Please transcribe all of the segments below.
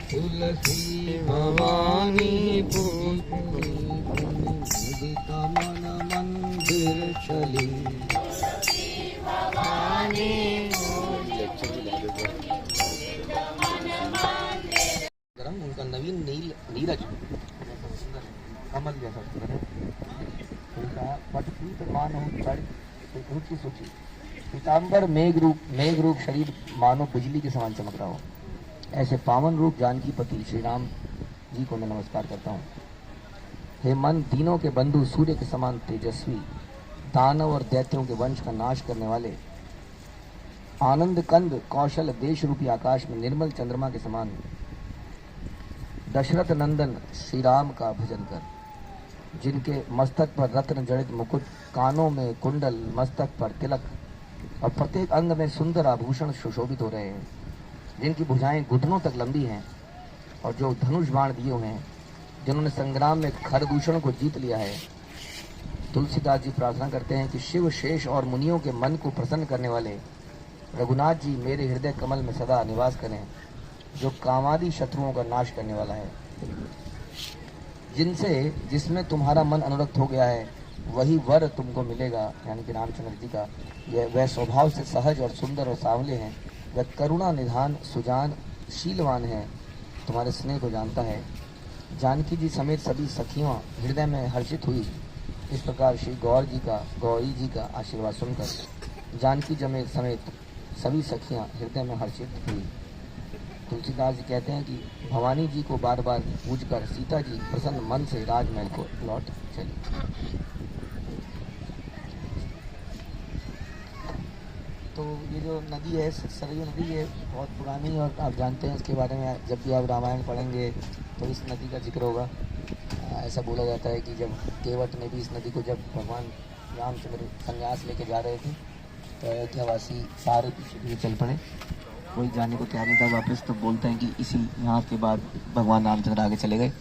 तुलसी भवानी मुदिता मन मंदिर चली। उनका नवीन नीरज कमल जैसा सुंदर है। पटपीत मानो चढ़ ऊंची सूची, पीताम्बर मेघ रूप शरीर मानो बिजली के समान चमक रहा हो। ऐसे पावन रूप जानकी पति श्री राम जी को मैं नमस्कार करता हूँ। हे मन, तीनों के बंधु, सूर्य के समान तेजस्वी, दानव और दैत्यों के वंश का नाश करने वाले, आनंद कंद कौशल देश रूपी आकाश में निर्मल चंद्रमा के समान दशरथ नंदन श्री राम का भजन कर, जिनके मस्तक पर रत्न जड़ित मुकुट, कानों में कुंडल, मस्तक पर तिलक और प्रत्येक अंग में सुंदर आभूषण सुशोभित हो रहे हैं, जिनकी भुजाएं घुटनों तक लंबी हैं और जो धनुष बाण दिए हुए हैं, जिन्होंने संग्राम में खरदूषण को जीत लिया है। तुलसीदास जी प्रार्थना करते हैं कि शिव, शेष और मुनियों के मन को प्रसन्न करने वाले रघुनाथ जी मेरे हृदय कमल में सदा निवास करें, जो कामादि शत्रुओं का नाश करने वाला है। जिसमें तुम्हारा मन अनुरक्त हो गया है, वही वर तुमको मिलेगा। यानी कि रामचंद्र जी का वह स्वभाव से सहज और सुंदर और सांवले हैं, वह करुणा निधान सुजान शीलवान है, तुम्हारे स्नेह को जानता है। जानकी जी समेत सभी सखियों हृदय में हर्षित हुई। इस प्रकार श्री गौरी जी का आशीर्वाद सुनकर जानकी जमेत समेत सभी सखियां हृदय में हर्षित हुई। तुलसीदास जी कहते हैं कि भवानी जी को बार बार पूजकर सीता जी प्रसन्न मन से राजमहल को लौट चली। तो ये जो नदी है, सरयू नदी, ये बहुत पुरानी, और आप जानते हैं इसके बारे में जब भी आप रामायण पढ़ेंगे तो इस नदी का जिक्र होगा। ऐसा बोला जाता है कि जब केवट ने भी इस नदी को, जब भगवान रामचंद्र संन्यास लेके जा रहे थे तो अयोध्यावासी सारे पीछे चल पड़े, कोई जाने को तैयार नहीं था वापस। तो बोलते हैं कि इसी यहाँ के बाद भगवान रामचंद्र आगे चले गए।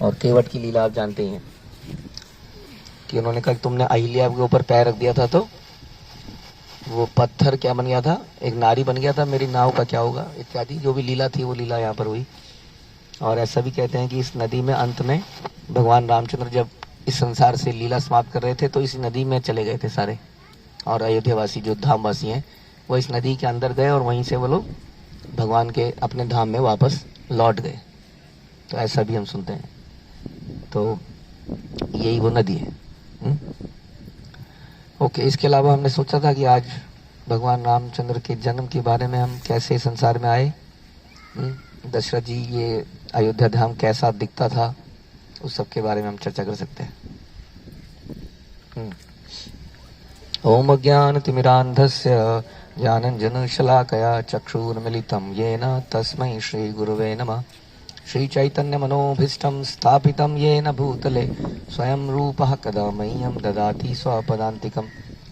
और केवट की लीला आप जानते ही हैं कि उन्होंने कहा तुमने अहिल्या के ऊपर पैर रख दिया था तो वो पत्थर क्या बन गया था, एक नारी बन गया था, मेरी नाव का क्या होगा, इत्यादि जो भी लीला थी वो लीला यहाँ पर हुई। और ऐसा भी कहते हैं कि इस नदी में अंत में भगवान रामचंद्र जब इस संसार से लीला समाप्त कर रहे थे तो इस नदी में चले गए थे सारे, और अयोध्यावासी जो धामवासी हैं वो इस नदी के अंदर गए और वहीं से वो लोग भगवान के अपने धाम में वापस लौट गए। तो ऐसा भी हम सुनते हैं। तो यही वो नदी है। ओके, इसके अलावा हमने सोचा था कि आज भगवान रामचंद्र के जन्म के बारे में हम कैसे संसार में आए, दशरथ जी ये अयोध्या धाम कैसा दिखता था, उस सब के बारे में हम चर्चा कर सकते हैं। ओम ज्ञानतिमिरान्धस्य ज्ञानञ्जनशलाकया चक्षुर्मिलितं येन तस्मै श्रीगुरुवे नमः। श्रीचैतन्यमनोभीष्टं स्थापितं येन भूतले स्वयं रूपः कदा मह्यं ददाति स्वपदान्तिकम्।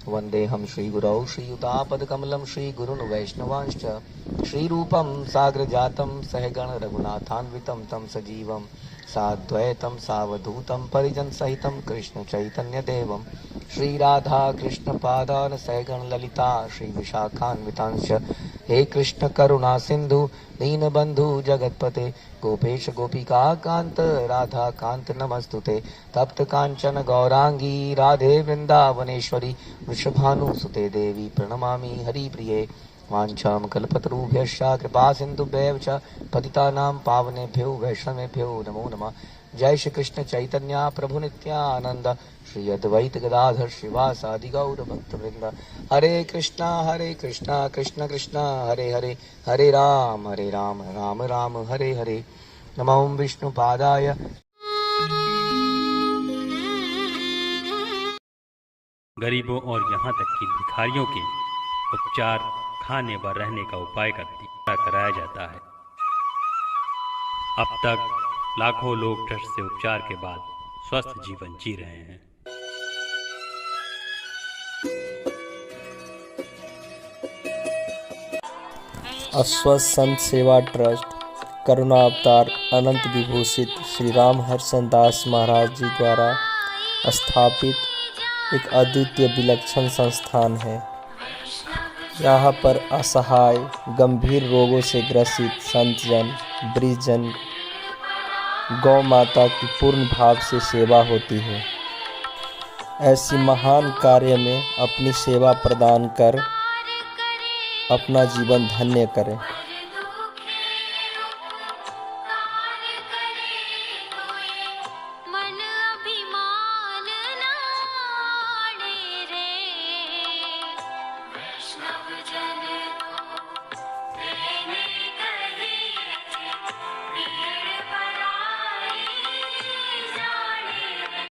वन्देऽहं श्रीगुरौ श्रीयुतापदकमलं श्रीगुरून् वैष्णवांश्च श्रीरूपं साग्रजातं सहगण रघुनाथान्वितं तं सजीवं साद्वैतं सावधूतं परिजनसहितं कृष्णचैतन्यदेवं श्रीराधा कृष्णपादान् सहगण ललिता श्रीविशाखान्वितांश्च। हे कृष्ण करुणा सिन्धु दीनबन्धु जगत्पते गोपेश गोपिका कान्त राधा कान्त नमस्तुते। तप्त कांचन गौरांगी राधे वृंदावनेश्वरी वृषभानुसुते देवी प्रणमामि हरिप्रिये। वाञ्छां कल्पतरुभ्यश्च कृपा सिन्धुभ्येव च पतितानां पावनेभ्यो वैष्णवेभ्यो नमो नमः। जय श्री कृष्ण चैतन्य प्रभु नित्यानंद श्री अद्वैत गदाधर श्रीवासादि गौर भक्तवृंद। हरे कृष्णा कृष्ण कृष्ण हरे हरे, हरे राम राम राम हरे हरे। नमो विष्णुपादाय। गरीबों और यहाँ तक कि भिखारियों के उपचार, खाने व रहने का उपाय का कराया जाता है। अब तक लाखों लोग ट्रस्ट से उपचार के बाद स्वस्थ जीवन जी रहे हैं। अस्वस्थ संत सेवा ट्रस्ट करुणा अवतार अनंत विभूषित श्री राम हर्षण दास महाराज जी द्वारा स्थापित एक अद्वितीय विलक्षण संस्थान है। यहाँ पर असहाय गंभीर रोगों से ग्रसित संतजन वृद्धजन गौ माता की पूर्ण भाव से सेवा होती है। ऐसी महान कार्य में अपनी सेवा प्रदान कर अपना जीवन धन्य करें।